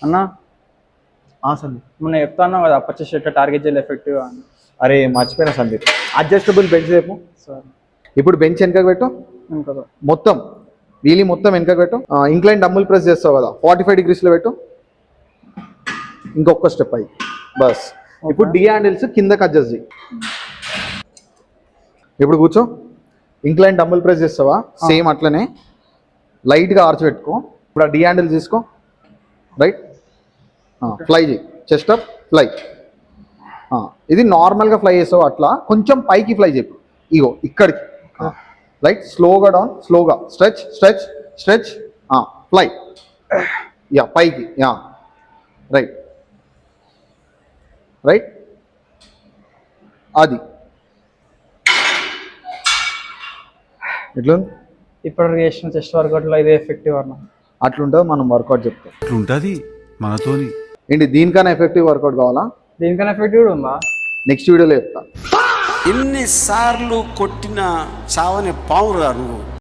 అన్న సందీప్, మొన్న చెప్తాను కదా అప్పర్ చెస్ట్ టార్గెట్ చేయాలి ఎఫెక్టివ్ అని. అరే మర్చిపోయినా సందీప్, అడ్జస్టబుల్ బెంచ్ రేపు. సార్ ఇప్పుడు బెంచ్ వెనకకు పెట్టు, కదా మొత్తం వీలీ మొత్తం వెనకకు పెట్టు. ఇంక్లైన్ డంబుల్ ప్రెస్ చేస్తావు కదా 45 degreesలో పెట్టు. ఇంకొక స్టెప్ అయ్యి బస్. ఇప్పుడు డి హ్యాండిల్స్ కిందకి అడ్జస్ట్ చేయి. ఇప్పుడు కూర్చో. ఇంక్లైన్ డంబుల్ ప్రెస్ చేస్తావా సేమ్ అట్లనే లైట్గా ఆర్చ్ పెట్టుకో. ఇప్పుడు ఆ డి హ్యాండిల్ తీసుకో, రైట్. ఫ్లై చేయి, చెస్ట్ అప్ ఫ్లై. ఇది నార్మల్గా ఫ్లై చేస్తావు అట్లా, కొంచెం పైకి ఫ్లై చెప్పు. ఇగో ఇక్కడికి రైట్. స్లోగా డౌన్, స్లోగా stretch stretch stretch, fly. Yeah పైకి, యా రైట్ రైట్. అది ఎట్లా ఇప్పుడు చేసిన చెస్ట్ వర్కౌట్లో ఇదే ఎఫెక్టివ్ అన్న. అట్లుంటుంది. మనం వర్కౌట్ చెప్తాం అట్లుంటుంది మనతోని. ఏంటి దీనికన్నా ఎఫెక్టివ్ వర్కౌట్ కావాలా? దీనికన్నా ఎఫెక్టివ్ ఉందా? నెక్స్ట్ వీడియోలో చెప్తా. ఎన్నిసార్లు కొట్టిన చావని పావురా నువ్వు.